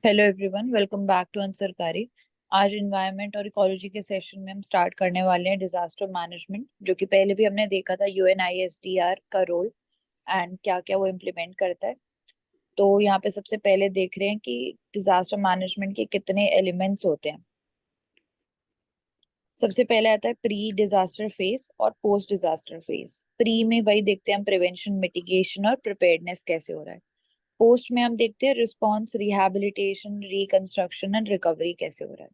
Hello everyone, welcome back to Unsarkari. आज environment और ecology के सेशन में हम स्टार्ट करने वाले हैं डिजास्टर मैनेजमेंट, जो कि पहले भी हमने देखा था यूएनआईएसडीआर का रोल एंड क्या क्या वो इम्प्लीमेंट करता है। तो यहाँ पे सबसे पहले देख रहे हैं कि डिजास्टर मैनेजमेंट के कितने एलिमेंट्स होते हैं। सबसे पहले आता है प्री डिजास्टर फेज और पोस्ट डिजास्टर फेज। प्री में वही देखते हैं हम प्रिवेंशन, मिटिगेशन और प्रिपेयर्डनेस कैसे हो रहा है। पोस्ट में हम देखते हैं response, rehabilitation, reconstruction and recovery कैसे हो रहा है।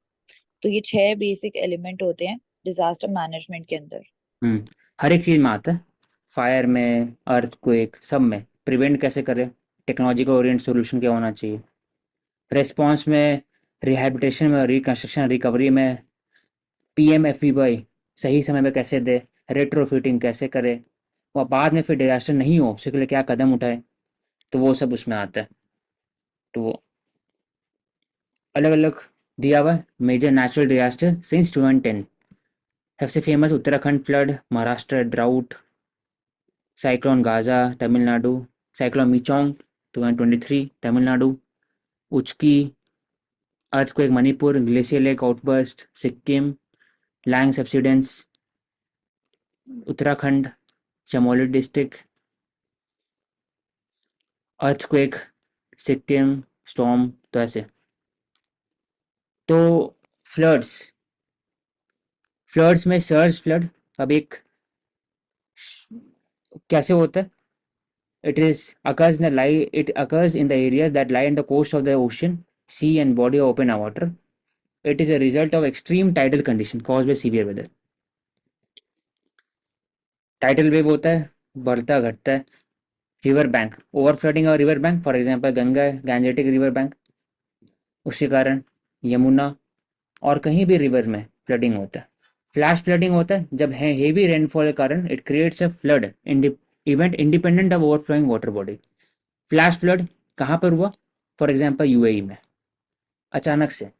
तो ये 6 बेसिक एलिमेंट होते हैं डिजास्टर मैनेजमेंट के अंदर। हम्म। हर एक चीज़ में आता है। फायर में, अर्थक्वेक, सब में प्रिवेंट कैसे करें, टेक्नोलॉजी का ओरिएंट सोल्यूशन क्या होना चाहिए। रेस्पॉन्स में, रिहैबिलिटेशन में, रिकंस्ट्रक्शन रिकवरी में पीएमएफबीवाई सही समय में कैसे दे, रेट्रोफिटिंग कैसे करे, और बाद में फिर डिजास्टर नहीं हो उसके लिए क्या कदम उठाए, तो वो सब उसमें आता है। तो वो अलग अलग दिया हुआ है। Major natural disaster since 2010। सबसे famous Uttarakhand flood, Maharashtra drought, cyclone Gaja Tamil Nadu, cyclone Michaung 2023 Tamil Nadu, उचकी earthquake Manipur, glacier lake outburst Sikkim, land subsidence Uttarakhand, Chamoli district, earthquake Sikkim, storm. तो ऐसे तो फ्लड्स फ्लड्स में सर्ज फ्लड अब एक कैसे होता है। It occurs in the areas that lie on the coast of the ocean, sea and body of open water. It is a result of extreme tidal condition caused by severe weather. Tidal wave होता है, बढ़ता घटता है। River bank over flooding और river bank, for example Ganga Gangetic river bank, उसके कारण यमुना और कहीं भी रिवर में फ्लडिंग होता है। फ्लैश फ्लडिंग होता है जब है हेवी रेनफॉल के कारण it creates a flood event independent of overflowing water body. Flash flood कहाँ पर हुआ? फॉर एग्जांपल यूएई में अचानक से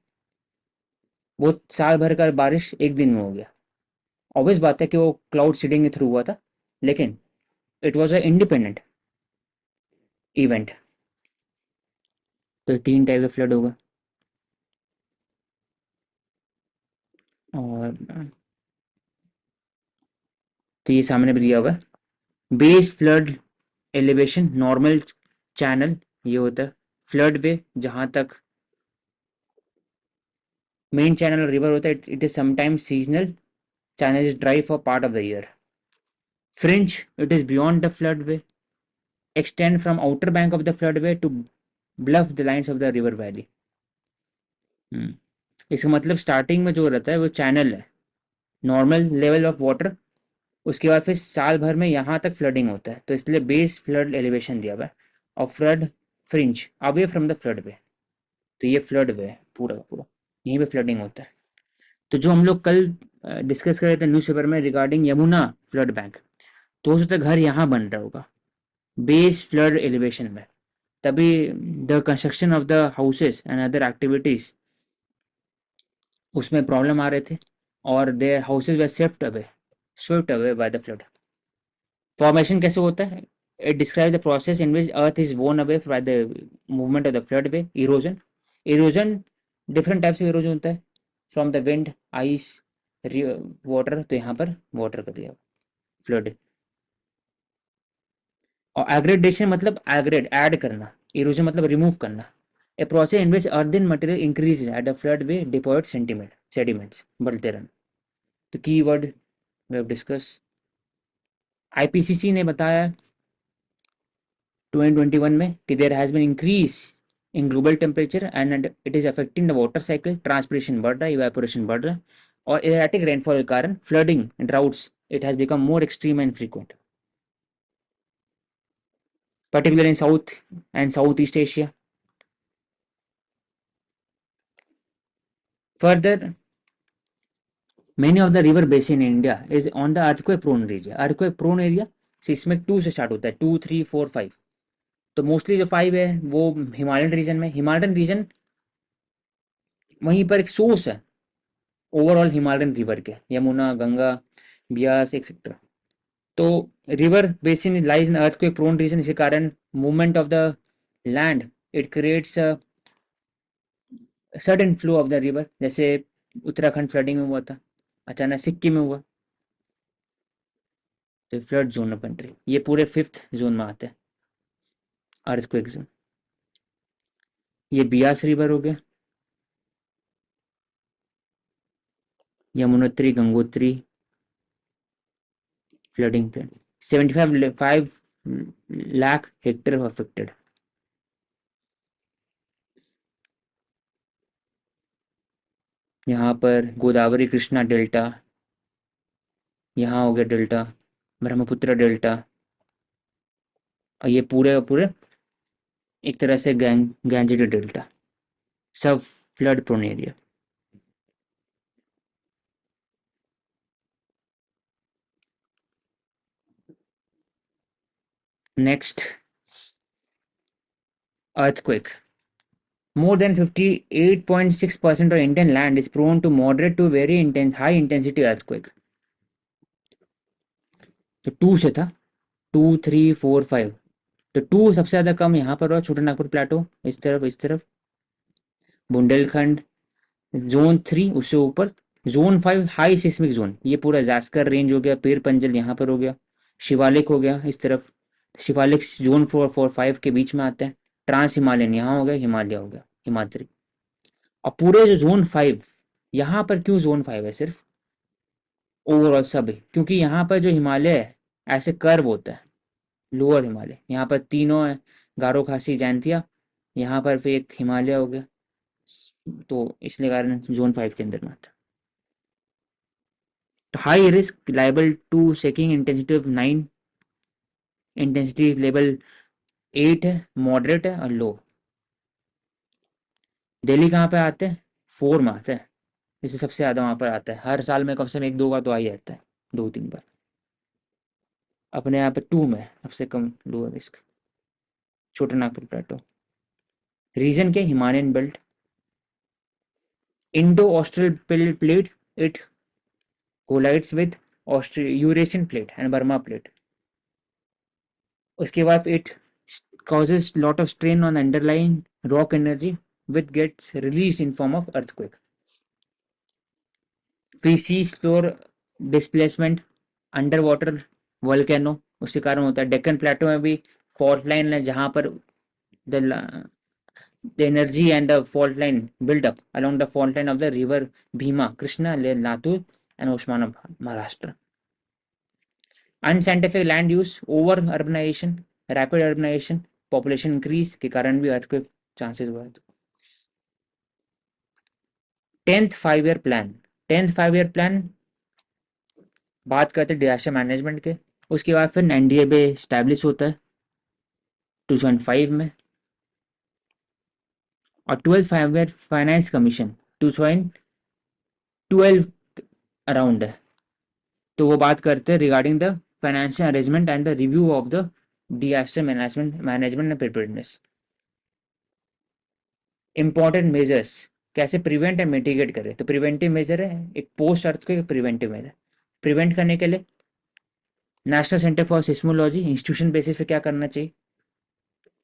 वो साल भर का बारिश एक दिन में हो गया। ऑब्वियस बात है कि वो क्लाउड सीडिंग के थ्रू हुआ था, लेकिन it was a independent event. तो 3 टाइप का फ्लड होगा। और तो ये सामने भी दिया हुआ है। Base flood elevation normal channel, ये होता है। फ्लड वे जहाँ तक मेन चैनल और रिवर होता है, it is sometimes seasonal, channel is dry for part of the year. Fringe, it is beyond the flood way, extend from outer bank of the floodway to bluff the lines of the river valley। इसका मतलब starting में जो रहता है वो channel है, normal level of water. उसके बाद फिर साल भर में यहाँ तक फ्लडिंग होता है, तो इसलिए बेस फ्लड एलिवेशन दिया हुआ है। और flood fringe away from the flood way, तो ये फ्लड वे है पूरा का पूरा, यहीं पे फ्लडिंग होता है। तो जो हम लोग कल डिस्कस कर रहे थे न्यूज़पेपर में रिगार्डिंग यमुना फ्लड बैंक, तो हो सकता है घर यहाँ बन रहा होगा बेस फ्लड एलिवेशन में। तभी the construction of the houses and other activities उसमें प्रॉब्लम आ रहे थे, और their houses were swept away by the flood. Formation कैसे होता है? It describe the process in which earth is worn away by the movement of the flood way. Erosion different types of erosion होता है, from the wind, ice, water. तो यहाँ पर water कर दिया फ्लड। और एग्रेडेशन मतलब एग्रेड ऐड करना, इरोजन मतलब रिमूव करना। A process in which earthen material increase at the flood way deposit sediments बढ़ते रहना। तो key word we have discuss. IPCC ने बताया 2021 में कि there has been increase in global temperature and it is affecting the water cycle. Transpiration बढ़ रहा है, इवेपोरेशन बढ़ रहा है, और एराटिक रेनफॉल के कारण flooding, droughts, it has become more extreme and frequent, particularly in South and Southeast Asia. Further, many of the river basin in India is on the earthquake prone region। earthquake prone area seismic 2 से start होता है, 2 3 4 5। तो mostly जो 5 है वो Himalayan reason में। Himalayan reason वहीं पर एक सोर्स है ओवरऑल हिमालयन रिवर के, यमुना, गंगा, ब्यास एक्सेट्रा। तो river basin lies in earthquake prone region, इसी कारण movement of the land, it creates sudden flow of the river, जैसे उत्तराखंड फ्लडिंग में हुआ था, अचानक सिक्किम में हुआ, तो फ्लड जोन ऑफ कंट्री, ये पूरे 5th जोन में आते हैं, अर्थक्वेक जोन। ये बियास रिवर हो गया, Yamunotri Gangotri flooding plain, 75 hectare affected. यहाँ पर गोदावरी कृष्णा डेल्टा, यहाँ हो गया डेल्टा, ब्रह्मपुत्र डेल्टा, और ये पूरे पूरे एक तरह से गैंजेटी डेल्टा, सब flood prone area. Next, earthquake. More than 58.6% of Indian land is prone to moderate to very intense high intensity earthquake. तो 2 से था, 2, 3, 4, 5, तो 2 सबसे ज़्यादा कम यहाँ पर हुआ, छोटा नागपुर प्लेटो, इस तरफ बुंदेलखंड, जोन 3 उससे ऊपर, जोन 5 हाई सिस्मिक जोन, ये पूरा जास्कर रेंज हो गया, पीर पंजल यहाँ पर हो गया, शिवालिक हो गया इस तरफ, शिवालिक जोन 4 4 5 के बीच में आते हैं, ट्रांस हिमालयन यहाँ हो गया, हिमालय हो गया, हिमाद्री। और पूरे जो जोन 5, यहाँ पर क्यों जोन 5 है सिर्फ, ओवरऑल सब है, क्योंकि यहाँ पर जो हिमालय है ऐसे कर्व होता है, लोअर हिमालय, यहाँ पर तीनों है, गारो खासी जैंतिया, यहाँ पर फिर एक हिमालय हो गया, तो इसलिए कारण जोन 5 के अंदर में आता है। तो high risk liable to shaking intensity of 9, intensity level 8 है, मॉडरेट है और लो। दिल्ली कहाँ पे आते हैं, 4 में आते हैं, इससे सबसे ज़्यादा वहाँ पर आता है, हर साल में कम से कम 1-2 बार तो आ ही जाता है, 2-3 बार। अपने यहाँ पे 2 में सबसे कम lower risk, Chota Nagpur plateau. Region के Himalayan belt, Indo Australian plate, it collides with Eurasian plate and Burma plate. उसके बाद it causes lot of strain on underlying rock energy which gets released in form of earthquake. We see slower displacement underwater volcano, उसके कारण होता है। डेक्कन प्लेटो में भी fault line है जहाँ पर the energy and the fault line built up along the fault line of the river Bhima, Krishna, Latur and Osmana, Maharashtra. Unscientific land use, over urbanization, rapid urbanization, population increase के कारण भी earthquake chances हुआ है। 10th 5-year plan, 10th 5-year plan बात करते हैं disaster management के। उसके बाद फिर एनडीएबी स्टैब्लिश होता है 2005 में, और 12th 5-year finance commission 2012 around है, तो वो बात करते हैं regarding the financial arrangement and the review of the disaster management and preparedness. Important measures, कैसे प्रिवेंट एंड मिटिगेट करें, तो प्रिवेंटिव मेजर है एक, post earthquake preventive measure. Prevent करने के लिए national centre for seismology institution basis पे क्या करना चाहिए,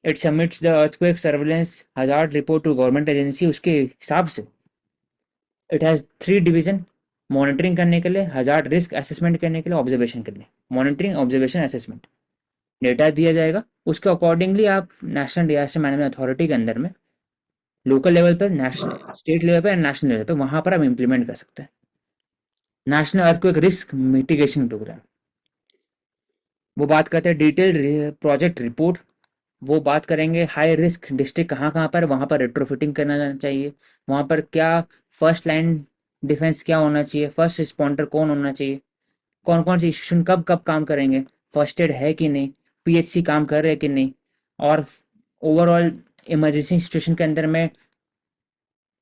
it submits the earthquake surveillance hazard report to government agency, उसके हिसाब से इट हैज़ 3 डिवीजन, मॉनिटरिंग करने के लिए, हजार्ड रिस्क असेसमेंट करने के लिए, ऑब्जर्वेशन के लिए। मॉनिटरिंग, ऑब्जर्वेशन, असेसमेंट, डेटा दिया जाएगा, उसके अकॉर्डिंगली आप नेशनल डिजास्टर मैनेजमेंट अथॉरिटी के अंदर में लोकल लेवल पर, नेशनल स्टेट लेवल पर, नेशनल लेवल पर, वहां पर आप इम्प्लीमेंट कर सकते हैं। National earthquake risk mitigation programme, वो बात करते हैं डिटेल प्रोजेक्ट रिपोर्ट, वो बात करेंगे हाई रिस्क डिस्ट्रिक्ट कहाँ कहाँ पर, वहाँ पर रेट्रोफिटिंग करना चाहिए, वहाँ पर क्या फर्स्ट लाइन डिफेंस क्या होना चाहिए, फर्स्ट रिस्पॉन्डर कौन होना चाहिए, कौन कौन सी इंस्टीट्यूशन कब कब काम करेंगे, फर्स्ट एड है कि नहीं, पीएचसी काम कर रहे हैं कि नहीं, और ओवरऑल इमरजेंसी सिचुएशन के अंदर में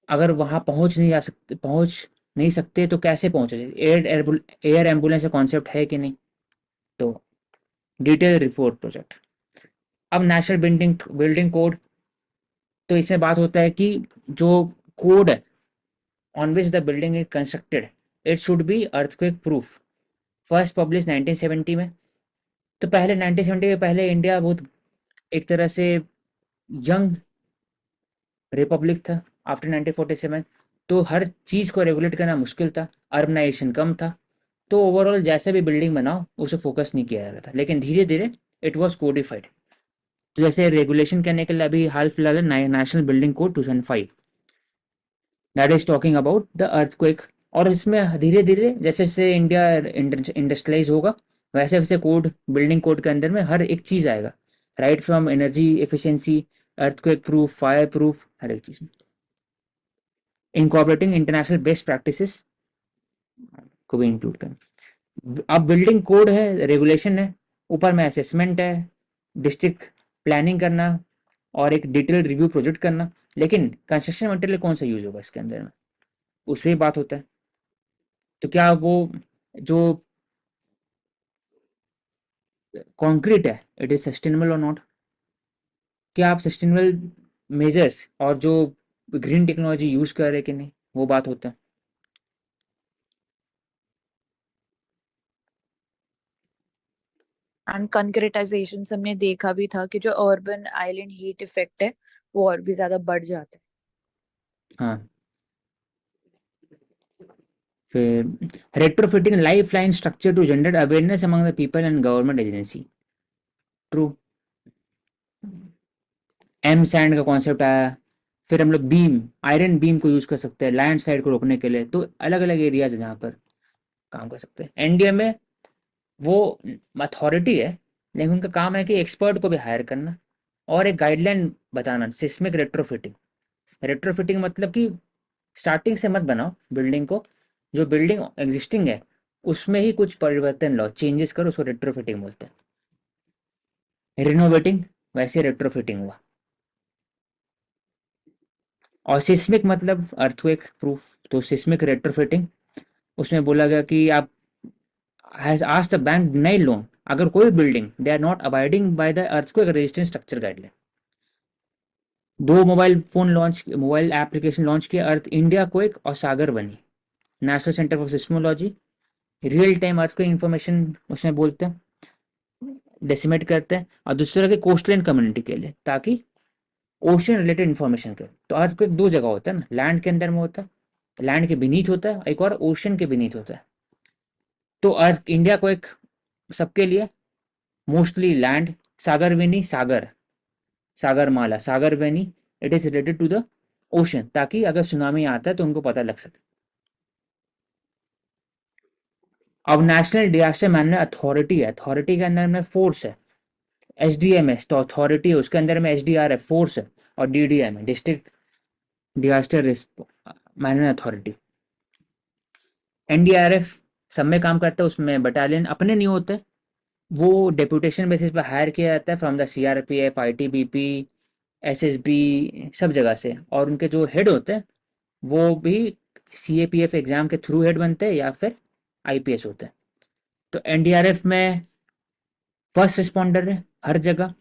अगर वहाँ पहुँच नहीं सकते तो कैसे पहुँचे, एयर एम्बुलेंस का कॉन्सेप्ट है कि नहीं, तो डिटेल रिपोर्ट प्रोजेक्ट। अब नेशनल बिल्डिंग कोड, तो इसमें बात होता है कि जो कोड है on which the building is constructed, it should be earthquake proof. First publish 1970 में, तो पहले 1970 के पहले इंडिया बहुत एक तरह से यंग रिपब्लिक था, आफ्टर 1947। तो हर चीज़ को रेगुलेट करना मुश्किल था, अर्बनाइजेशन कम था, तो ओवरऑल जैसे भी बिल्डिंग बनाओ उसे फोकस नहीं किया जा रहा था, लेकिन धीरे धीरे इट वॉज कोडिफाइड। तो जैसे रेगुलेशन करने के लिए अभी हाल फिलहाल national building code 2005, that is talking about the earthquake. और इसमें धीरे धीरे जैसे जैसे इंडिया इंडस्ट्रियलाइज होगा, वैसे वैसे कोड, बिल्डिंग कोड के अंदर में हर एक चीज़ आएगा, right from energy efficiency, earthquake proof, fire proof, हर एक चीज़ इनकॉर्पोरेटिंग इंटरनेशनल बेस्ट प्रैक्टिसेस को भी इंक्लूड करना। अब बिल्डिंग कोड है, रेगुलेशन है, ऊपर में असेसमेंट है, डिस्ट्रिक्ट प्लानिंग करना, और एक डिटेल रिव्यू प्रोजेक्ट करना, लेकिन कंस्ट्रक्शन मटेरियल कौन सा यूज होगा इसके अंदर में, उस पर बात होता है। तो क्या वो जो कंक्रीट है, इट इज सस्टेनेबल और नॉट, क्या आप सस्टेनेबल मेजर्स और जो ग्रीन टेक्नोलॉजी यूज कर रहे हैं कि नहीं, वो बात होता है। एंड कंक्रीटाइजेशन से हमने देखा भी था कि जो अर्बन आइलैंड हीट इफेक्ट है वो और भी ज्यादा बढ़ जाता है। हाँ, फिर retrofitting lifeline structure to generate awareness among the people and government agency, true. M sand का कॉन्सेप्ट आया, फिर हम लोग बीम, आयरन बीम को यूज कर सकते हैं लैंड स्लाइड को रोकने के लिए, तो अलग अलग एरियाज है जहाँ पर काम कर सकते हैं। एनडीए में वो अथॉरिटी है, लेकिन उनका काम है कि एक्सपर्ट को भी हायर करना और एक गाइडलाइन बताना, सिस्मिक रेट्रोफिटिंग। रेट्रोफिटिंग मतलब कि स्टार्टिंग से मत बनाओ बिल्डिंग को, जो बिल्डिंग एग्जिस्टिंग है उसमें ही कुछ परिवर्तन लाओ, चेंजेस करो, उसको रेट्रोफिटिंग बोलते हैं। रिनोवेटिंग वैसे रेट्रोफिटिंग हुआ। और सिस्मिक मतलब अर्थक्वेक प्रूफ, तो सिस्मिक रेट्रोफिटिंग, उसमें बोला गया कि आप has asked the bank deny loan अगर कोई building they are not abiding by the earthquake resistance structure guideline. दो मोबाइल एप्लीकेशन लॉन्च किया, अर्थ इंडिया क्वेक और Sagar Vani, national centre for seismology, real time earthquake information उसमें बोलते हैं, decimate करते हैं, और दूसरा के कोस्टलाइन कम्युनिटी के लिए, ताकि ओशन रिलेटेड इन्फॉर्मेशन के। तो अर्थक्वेक दो जगह होता है ना, लैंड के अंदर में होता है, लैंड के बीनीथ होता है, एक और ओशन के बीनीथ होता है। तो अर्थ इंडिया को एक सबके लिए, mostly land, Sagarveni, Sagarmala, Sagarveni, it is related to the ocean, ताकि अगर सुनामी आता है तो उनको पता लग सके। अब नेशनल डिजास्टर मैनेजमेंट अथॉरिटी है, अथॉरिटी के अंदर में फोर्स है, एसडीएमएस तो अथॉरिटी है, उसके अंदर में एसडीआर है, फोर्स है, और डीडीएम है, district disaster risk management authority. NDRF सब में काम करता है, उसमें बटालियन अपने नहीं होते, वो डेपुटेशन बेसिस पर हायर किया जाता है from the CRPF, ITBP, SSB, सब जगह से, और उनके जो हेड होते हैं वो भी सीएपीएफ एग्जाम के थ्रू हेड बनते हैं या फिर आईपीएस होते हैं। तो एनडीआरएफ में फर्स्ट रिस्पॉन्डर है हर जगह,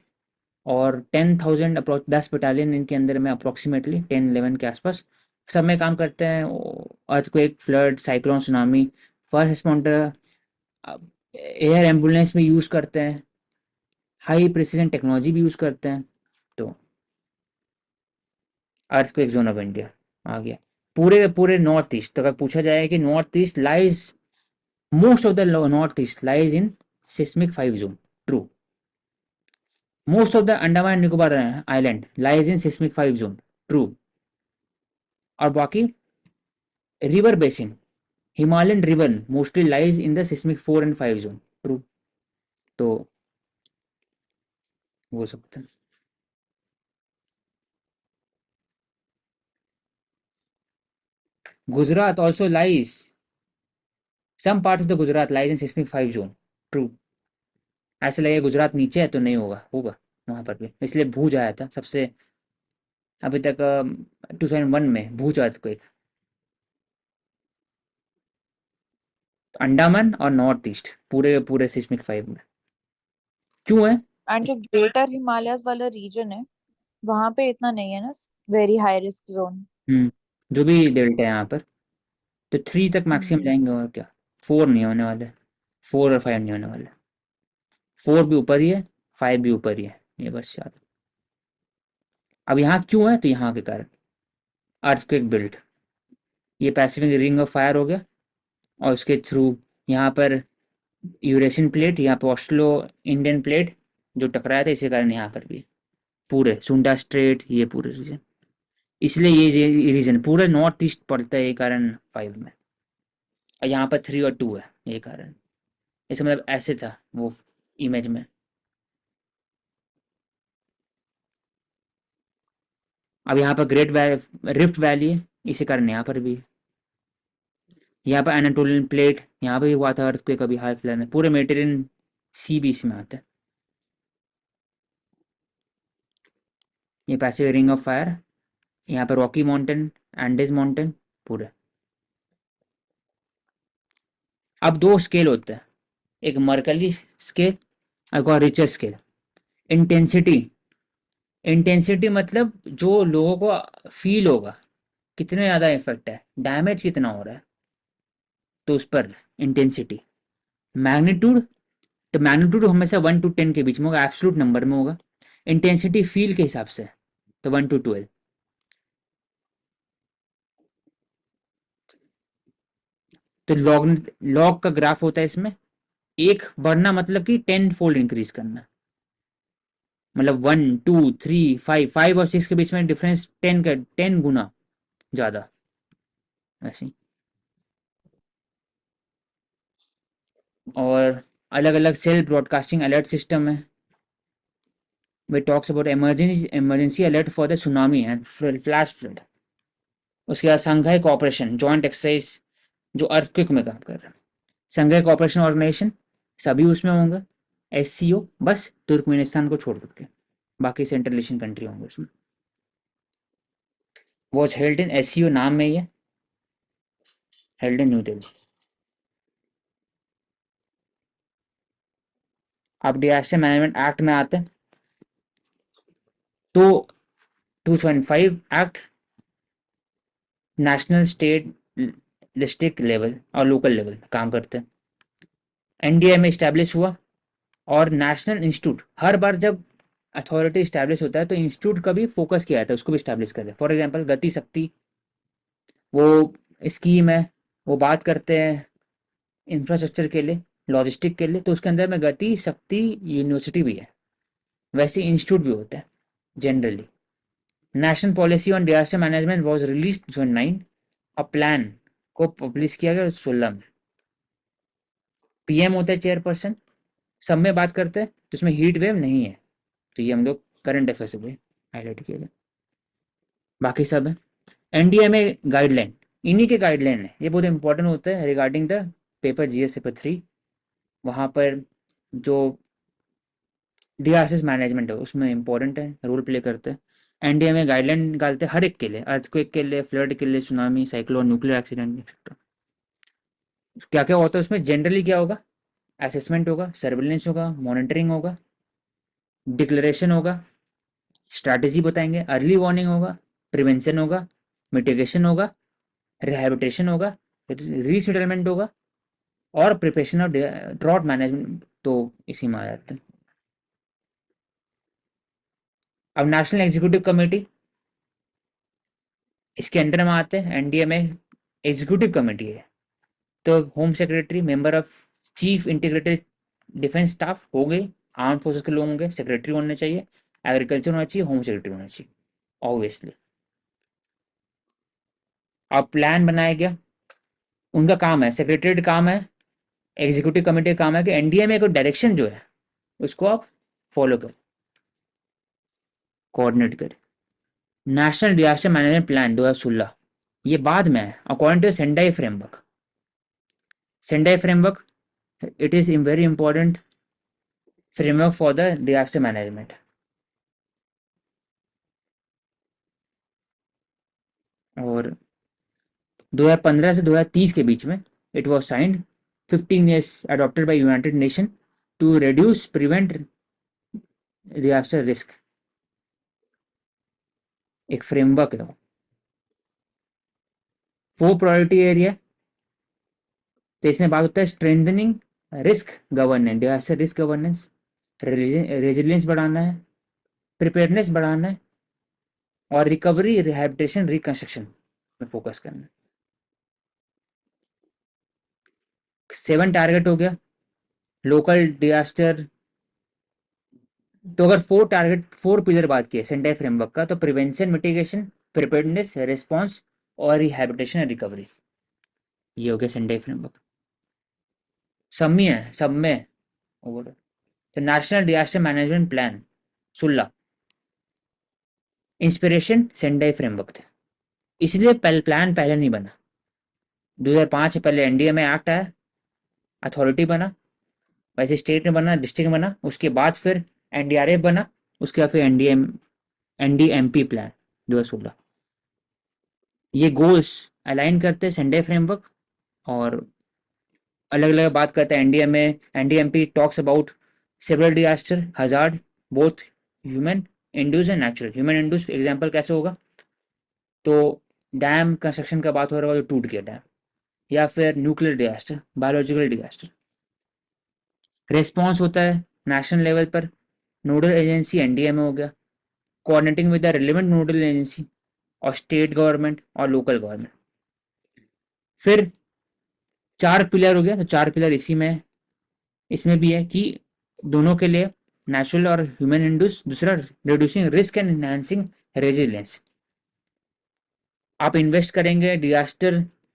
और 10,000 अप्रोच 10 बटालियन इनके अंदर में, अप्रोक्सीमेटली 10-11 के आसपास, सब में काम करते हैं। Earthquake, flood, cyclone, tsunami, first responder, air ambulance में यूज़ करते हैं, हाई प्रिसीजन टेक्नोलॉजी भी यूज़ करते हैं। तो अर्थक्वेक जोन ऑफ इंडिया आ गया, पूरे पूरे नॉर्थ ईस्ट। तो अगर पूछा जाए कि north east lies, most of the north east lies in seismic 5 zone, true. Most of the Andaman Nicobar island lies in seismic 5 zone, true. और बाकी river basin, Himalayan river mostly lies in the seismic 4 and 5 zone, true. तो वो सकते हैं। Gujarat also lies, some part of the Gujarat lies in seismic 5 zone, true. ऐसे लगे गुजरात नीचे है तो नहीं होगा, होगा वहां पर भी, इसलिए भूज आया था सबसे अभी तक 2001 में भूज अर्थक्वेक। अंडमान और नॉर्थ ईस्ट पूरे पूरे सिस्मिक 5 में क्यों है। एंड जो ग्रेटर हिमालयस वाला रीजन है वहां पे इतना नहीं है ना, वेरी हाई रिस्क जोन। जो भी डेल्टा है यहाँ पर, तो 3 तक मैक्सिमम हम्म। जाएंगे, और क्या 4 नहीं होने वाले, 4 और 5 नहीं होने वाले, 4 भी ऊपर ही है, 5 भी ऊपर ही है, ये बस याद। अब यहाँ क्यों है, तो यहाँ के कारण अर्थक्वेक बेल्ट, ये पैसिफिक रिंग ऑफ फायर हो गया, और उसके थ्रू यहाँ पर यूरेशियन प्लेट, यहाँ पर ऑस्ट्रेलो इंडियन प्लेट जो टकराया था, इसी कारण यहाँ पर भी पूरे सुंडा स्ट्रेट, ये पूरे रीजन, इसलिए ये रीजन पूरा नॉर्थ ईस्ट पड़ता है, ये कारण 5 में, और यहाँ पर 3 और 2 है, ये कारण, ऐसे मतलब ऐसे था वो इमेज में। अब यहाँ पर रिफ्ट वैली है, इसी कारण यहाँ पर भी है। यहाँ पर एनाटोलियन प्लेट, यहाँ पर भी हुआ था अर्थक्वेक अभी हाल फिलहाल में, पूरे मेडिटेरियन सी भी इसमें आता है। ये पैसिफिक रिंग ऑफ फायर, यहाँ पर रॉकी माउंटेन, एंडेज माउंटेन पूरे। अब 2 स्केल होते हैं, एक मर्कली स्केल, एक और रिचर स्केल। इंटेंसिटी, इंटेंसिटी मतलब जो लोगों को फील होगा, कितने ज़्यादा इफेक्ट है, डैमेज कितना हो रहा है, तो उस पर इंटेंसिटी। मैग्नीट्यूड, तो मैग्नीट्यूड हमेशा 1 to 10 के बीच में होगा, एब्सोल्यूट नंबर में होगा। इंटेंसिटी फील के हिसाब से, तो 1 to 12। तो लॉग का ग्राफ होता है इसमें, एक बढ़ना मतलब कि 10 fold इंक्रीज करना, मतलब 1 2 3 5 5 और 6 के बीच में डिफरेंस 10 गुना ज्यादा, ऐसे। और अलग अलग सेल ब्रॉडकास्टिंग अलर्ट सिस्टम है, वे talks about emergency alert for the tsunami and flash flood. उसके बाद संघाई कॉपरेशन जॉइंट एक्सरसाइज, जो अर्थक्वेक में काम कर रहा है, संघाई कॉपरेशन ऑर्गेनाइजेशन सभी उसमें होंगे, SCO बस तुर्कमेनिस्तान को छोड़ करके, बाकी सेंट्रल एशियन कंट्री होंगे उसमें। वॉज हेल्ड इन SCO, नाम में ही है, हेल्ड इन न्यू दिल्ली। अब डिजास्टर मैनेजमेंट एक्ट में आते हैं, तो 2005 act national, state, district level और लोकल लेवल काम करते हैं। NDA में इस्टेब्लिश हुआ, और नेशनल इंस्टीट्यूट, हर बार जब अथॉरिटी इस्टेब्लिश होता है तो इंस्टीट्यूट का भी फोकस किया जाता है, उसको भी इस्टेब्लिश करें। फॉर एग्जांपल गति शक्ति, वो स्कीम है, वो बात करते हैं इंफ्रास्ट्रक्चर के लिए, लॉजिस्टिक के लिए, तो उसके अंदर में गति शक्ति यूनिवर्सिटी भी है, वैसे इंस्टीट्यूट भी होता है generally. National policy on disaster management was release 2009, और प्लान को पब्लिश किया गया 2016 में। PM होता है चेयरपर्सन, सब में बात करते हैं, तो उसमें हीट वेव नहीं है, तो ये हम लोग करंट अफेयर्स में हाईलाइट किया गया, बाकी सब है। NDA में गाइडलाइन, इन्हीं के गाइडलाइन है, ये बहुत इंपॉर्टेंट होता है regarding the paper GS paper 3, वहाँ पर जो डिजास्टर मैनेजमेंट है उसमें इंपॉर्टेंट है, रोल प्ले करते हैं। NDA में गाइडलाइन निकालते हैं हर एक के लिए, अर्थक्वेक के लिए, फ्लड के लिए, tsunami, cyclone, nuclear accident etcetera. क्या क्या होता है उसमें, जनरली क्या होगा, असेसमेंट होगा, सर्विलेंस होगा, मॉनिटरिंग होगा, डिक्लेरेशन होगा, स्ट्रैटेजी बताएंगे, अर्ली वार्निंग होगा, प्रिवेंशन होगा, मिटिगेशन होगा, रिहैबिलिटेशन होगा, रीसेटलमेंट होगा, और प्रिपरेशन ऑफ ड्रॉट मैनेजमेंट, तो इसी में आ जाते हैं। अब नेशनल एग्जीक्यूटिव कमेटी, इसके अंडर में आते हैं। NDA में एग्जीक्यूटिव कमेटी है, तो home secretary, member of chief integrated defence staff हो गए, आर्म फोर्सेस के लोग होंगे, सेक्रेटरी होने चाहिए, एग्रीकल्चर होना चाहिए, होम सेक्रेटरी होना चाहिए ऑब्वियसली। अब प्लान बनाया गया, उनका काम है, सेक्रेटरीट काम है, एग्जीक्यूटिव कमेटी का काम है कि NDA में कोई डायरेक्शन जो है उसको आप फॉलो करें, कोऑर्डिनेट करें। नेशनल डिजास्टर मैनेजमेंट प्लान 2016, ये बाद में है, according to Sendai framework. Sendai framework, it is very important framework for the disaster management. और 2015 से 2030 के बीच में it was signed, 15 years adopted by United Nation to reduce prevent disaster risk, एक फ्रेमवर्क है। 4 प्रायोरिटी एरिया, तो इसमें बात होता है strengthening risk governance, disaster risk governance, resilience बढ़ाना है, प्रिपेयरनेस बढ़ाना है, और रिकवरी, रिहैबिलिटेशन, रिकंस्ट्रक्शन में फोकस करना। 7 टारगेट हो गया। लोकल डिजास्टर, तो अगर 4 पिलर बात की है सेंडाई फ्रेमवर्क का, तो प्रिवेंशन, मिटिगेशन, प्रिपेयर्डनेस, रिस्पॉन्स और रिहैबिलिटेशन रिकवरी, ये हो गया सेंडाई फ्रेमवर्क। सब में है, सब में ओवर। तो नेशनल डिजास्टर मैनेजमेंट प्लान सुल्ला, इंस्पिरेशन सेंडाई फ्रेमवर्क थे, इसलिए प्लान पहले नहीं बना। 2005 से पहले एनडीए में एक्ट आया, अथॉरिटी बना, वैसे स्टेट में बना, डिस्ट्रिक्ट में बना, उसके बाद फिर एनडीआरएफ बना, उसके बाद फिर एनडीएमपी प्लान 2016। ये गोल्स अलाइन करते हैं सेंडाई फ्रेमवर्क, और अलग अलग बात करते हैं। एनडीए में NDMP talks about several disaster hazard, both human induce and natural. Human induce example कैसे होगा, तो डैम कंस्ट्रक्शन का बात हो रहा है जो टूट गया डैम, या फिर nuclear disaster, biological disaster. Response होता है नेशनल लेवल पर, नोडल एजेंसी एनडीए में हो गया, coordinating with the relevant nodal agency और स्टेट गवर्नमेंट और लोकल गवर्नमेंट। फिर 4 पिलर हो गया, तो 4 पिलर इसी में, इसमें भी है कि दोनों के लिए नेचुरल और ह्यूमन इंड्यूस, दूसरा reducing risk and enhancing resilience. आप इन्वेस्ट करेंगे डिजास्टर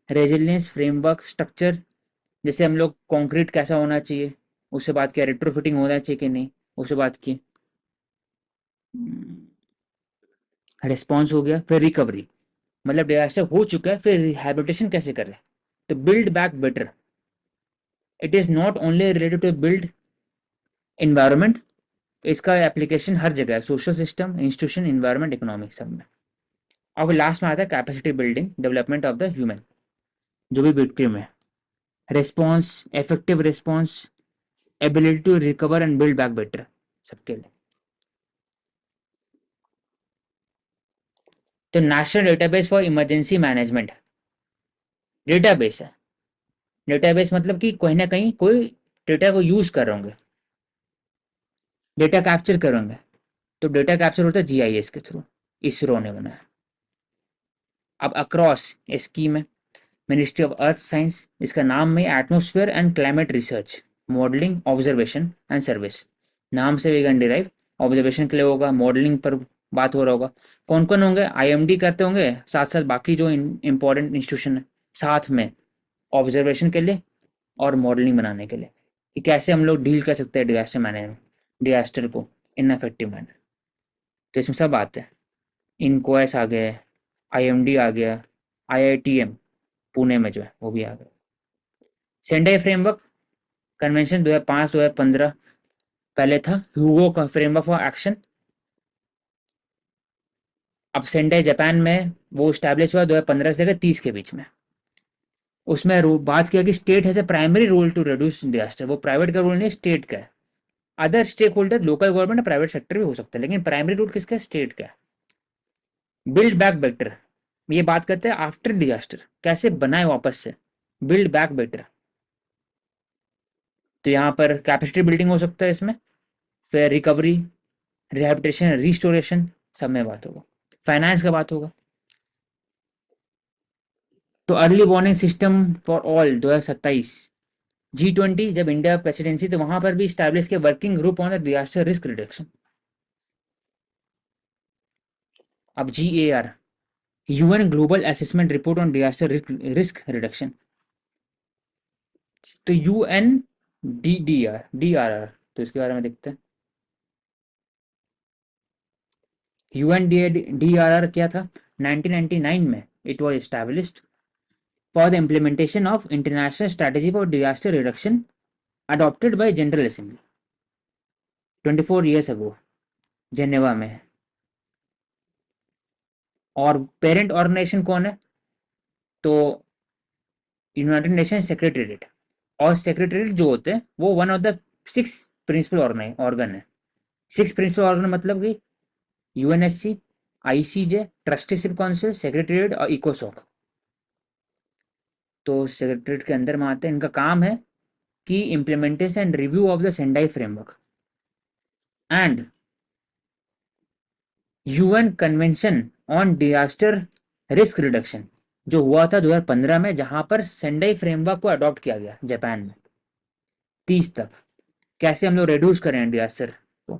रेजिलियंस फ्रेमवर्क स्ट्रक्चर, जैसे हम लोग कंक्रीट कैसा होना चाहिए, उससे बात किया, रेट्रोफिटिंग होना चाहिए कि नहीं, उससे बात की। रिस्पॉन्स हो गया, फिर रिकवरी, मतलब डिजास्टर हो चुका है, फिर रिहैबिलिटेशन कैसे करें, तो build back better. It is not only related to build environment, इसका एप्लीकेशन हर जगह है, social system, institution, environment, economic, सब में। और लास्ट में आता है capacity building, development of the human, जो भी विक्टिम है। Response, effective response, ability to recover and build back better, सबके लिए। तो national database for emergency management database है। डेटाबेस मतलब कि कहीं ना कहीं कोई डेटा को यूज कर रहे होंगे, डेटा कैप्चर करेंगे, तो डेटा कैप्चर होता है जीआईएस के थ्रू, इसरो ने बनाया। अब अक्रॉस स्कीम है, मिनिस्ट्री ऑफ अर्थ साइंस, इसका नाम में atmosphere and climate research, modelling, observation and service, नाम से वेगन डिराइव, ऑब्जर्वेशन के लिए होगा, मॉडलिंग पर बात हो रहा होगा। कौन कौन होंगे, आईएमडी करते होंगे, साथ साथ बाकी जो इंपॉर्टेंट इंस्टीट्यूशन है साथ में, ऑब्जर्वेशन के लिए और मॉडलिंग बनाने के लिए कि कैसे हम लोग डील कर सकते हैं डिजास्टर मैनेजमेंट, डिजास्टर को इन इफेक्टिव मैनर। तो इसमें सब आते हैं, इनकोएस आ गए, आईएमडी आ गया, आईआईटीएम पुणे में जो है वो भी आ गया। सेंडाई फ्रेमवर्क कन्वेंशन 2005-2015 पहले था, ह्यूगो का फ्रेमवर्क फॉर एक्शन। अब सेंडाई जापान में वो स्टैब्लिश हुआ 2015 से लेकर 30 के बीच में। उसमें बात किया कि state has a primary role to reduce disaster, वो प्राइवेट का रोल नहीं, स्टेट का है। Other stakeholder local government, private sector भी हो सकता है, लेकिन प्राइमरी रोल किसका है, स्टेट का है। बिल्ड बैक बेटर, ये बात करते हैं आफ्टर डिजास्टर कैसे बनाए वापस से, बिल्ड बैक बेटर। तो यहाँ पर कैपेसिटी बिल्डिंग हो सकता है इसमें, फिर रिकवरी, रिहैबिलिटेशन, रिस्टोरेशन, सब में बात होगा, फाइनेंस का बात होगा। तो early warning system for all 2027, G20 जब इंडिया प्रेसिडेंसी, तो वहां पर भी स्टैब्लिश किया working group on the disaster risk reduction. अब GAR, UN global assessment report on disaster risk reduction. तो UNDDR, तो इसके बारे में देखते हैं। UNDRR क्या था, 1999 में it was established for the implementation of international strategy for disaster reduction adopted by general assembly 24 years ago, Geneva में। और पेरेंट ऑर्गेनाइजेशन कौन है, तो यूनाइटेड नेशन सेक्रेटेरिएट, और सेक्रेटेरिएट जो होते हैं वो one of the 6 principal organ है। 6 प्रिंसिपल ऑर्गन मतलब कि UNSC, ICJ, trusteeship council, secretariat और इकोसॉक। तो सेक्रेटेरिएट के अंदर में आते हैं, इनका काम है कि implementation and review of the Sendai framework and UN convention on disaster risk reduction जो हुआ था 2015 में, जहां पर सेंडाई फ्रेमवर्क को अडॉप्ट किया गया जापान में 30 तक, कैसे हम लोग रिड्यूस करें डिजास्टर को।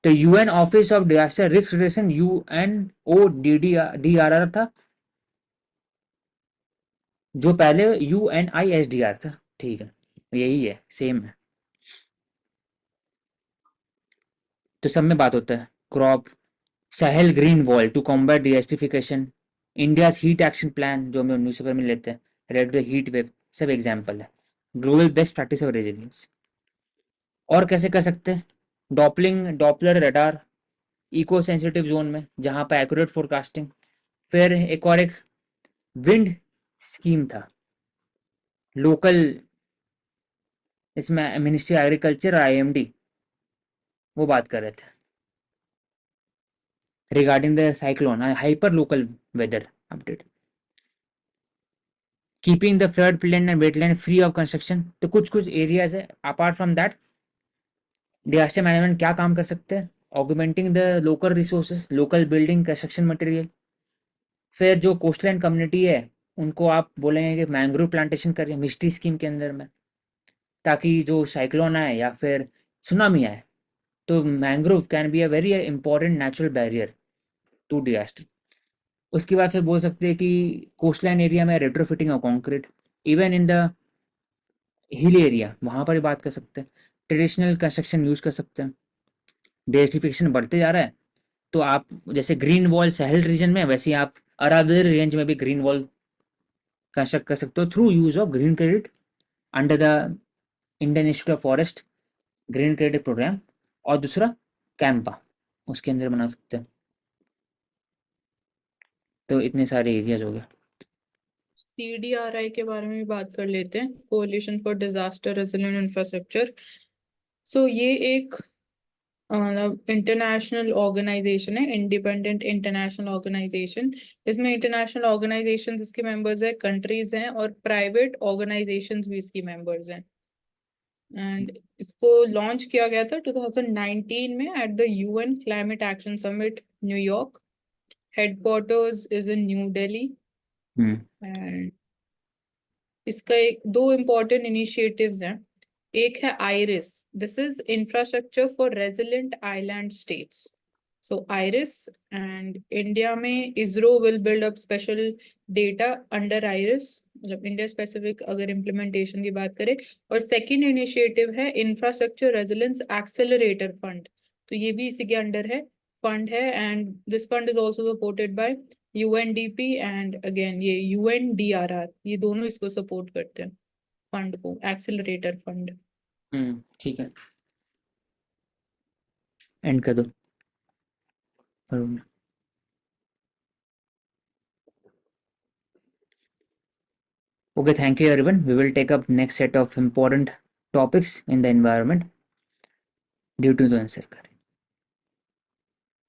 तो UN office of disaster risk reduction UNODDR था, जो पहले UNISDR था। ठीक है, यही है, सेम है। तो सब में बात होता है। Crop, Sahel green wall to combat desertification, India heat action plan जो हम न्यूज़पेपर में लेते हैं, रेड हीट वेव, सब एग्जाम्पल है। Global best practice of resilience. और कैसे कर सकते हैं? Doppler radar eco sensitive zone में, जहां पर एक्यूरेट फोरकास्टिंग। फिर एक विंड स्कीम था लोकल, इसमें मिनिस्ट्री एग्रीकल्चर और IMD वो बात कर रहे थे regarding the cyclone hyper local weather update. Keeping the flood plain and wetland free of construction, तो कुछ कुछ एरियाज है। Apart from that disaster management क्या काम कर सकते हैं? Augmenting the local resources, local building construction material. फिर जो कोस्टलैंड कम्युनिटी है उनको आप बोलेंगे कि मैंग्रोव प्लांटेशन करिए मिस्ट्री स्कीम के अंदर में, ताकि जो साइक्लोन आए या फिर सुनामी आए तो mangrove can be a very important natural barrier to disaster. उसके बाद फिर बोल सकते हैं कि कोस्टलाइन एरिया में retrofitting of concrete, even in the hill area वहाँ पर भी बात कर सकते हैं। ट्रेडिशनल कंस्ट्रक्शन यूज़ कर सकते हैं। डेस्टिफिकेशन बढ़ते जा रहा है तो आप जैसे ग्रीन वॉल सहल रीजन में, वैसे ही आप अरावली रेंज में भी ग्रीन वॉल कंस्ट्रक्ट कर सकते हो through use of green credit under the Indian institute of forest green credit programme. और दूसरा कैंपा, उसके अंदर बना सकते हैं। तो इतने सारे एरियाज हो गए। CDRI के बारे में भी बात कर लेते हैं, कोalition फॉर डिजास्टर रेजिलिएंट इंफ्रास्ट्रक्चर। सो ये एक इंटरनेशनल ऑर्गेनाइजेशन है, इंडिपेंडेंट इंटरनेशनल ऑर्गेनाइजेशन। इसमें इंटरनेशनल ऑर्गेनाइजेशन इसके मेंबर्स हैं, कंट्रीज हैं, और प्राइवेट ऑर्गेनाइजेशंस भी इसकी मेंबर्स हैं। एंड इसको लॉन्च किया गया था 2019 में at the UN climate action summit new York. Headquarters is in New Delhi. And इसका दो इम्पोर्टेंट इनिशिएटिव्स हैं। एक है IRIS, this is infrastructure for resilient island states. So IRIS, and India में ISRO will build up special data under IRIS, मतलब India specific अगर implementation की बात करें। और सेकंड इनिशिएटिव है इंफ्रास्ट्रक्चर रेजिलिएंस एक्सेलरेटर फंड, तो ये भी इसी के अंडर है, फंड है। And this fund is also supported by UNDP and again ये UNDRR, ये दोनों इसको सपोर्ट करते हैं, फंड को, एक्सेलरेटर फंड। ठीक है, एंड कर दो Varun. Okay, thank you everyone. We will take up next set of important topics in the environment due to the answer.